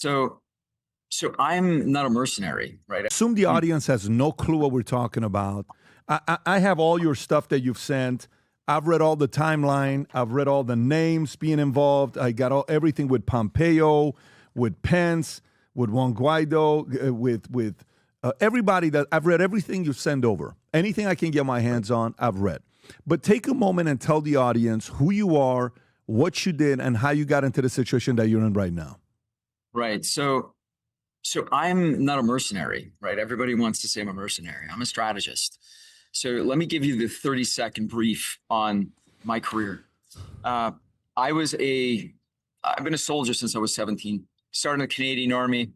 So, so I'm not a mercenary, right? Assume the audience has no clue what we're talking about. I have all your stuff that you've sent. I've read all the timeline. I've read all the names being involved. I got everything with Pompeo, with Pence, with Juan Guaido, with everybody that I've read everything you send over. Anything I can get my hands on, I've read. But take a moment and tell the audience who you are, what you did, and how you got into the situation that you're in right now. Right. So I'm not a mercenary, right? Everybody wants to say I'm a mercenary. I'm a strategist. So let me give you the 30-second brief on my career. I've been a soldier since I was 17. Started in the Canadian Army,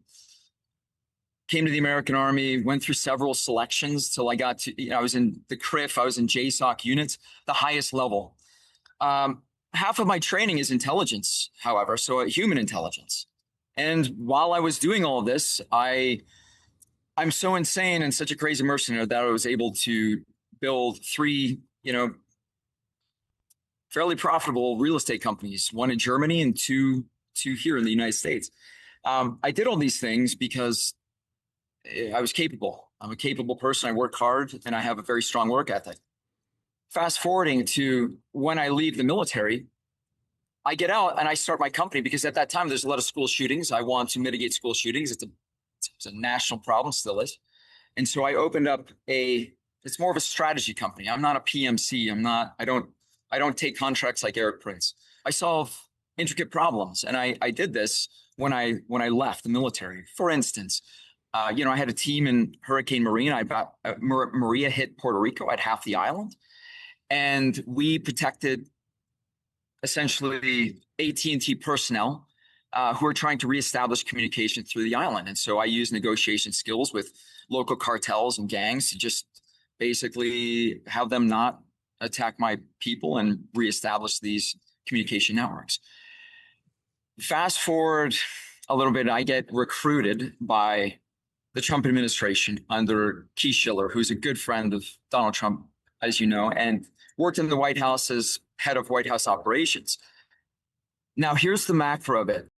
came to the American Army, went through several selections till I got to, I was in the CRIF, I was in JSOC units, the highest level. Half of my training is intelligence, however, so human intelligence. And while I was doing all of this, I'm so insane and such a crazy mercenary that I was able to build three, fairly profitable real estate companies, one in Germany and two here in the United States. I did all these things because I was capable. I'm a capable person. I work hard and I have a very strong work ethic. Fast forwarding to when I leave the military, I get out and I start my company because at that time there's a lot of school shootings. I want to mitigate school shootings. It's a national problem, still is. And so I opened up it's more of a strategy company. I'm not a PMC. I don't take contracts like Eric Prince. I solve intricate problems. And I did this when I left the military. For instance, I had a team in Hurricane Maria. Maria hit Puerto Rico at half the island. And we protected essentially AT&T personnel who are trying to reestablish communication through the island. And so I use negotiation skills with local cartels and gangs to just basically have them not attack my people and reestablish these communication networks. Fast forward a little bit, I get recruited by the Trump administration under Keith Schiller, who's a good friend of Donald Trump, as you know, and worked in the White House as head of White House operations. Now, here's the macro of it.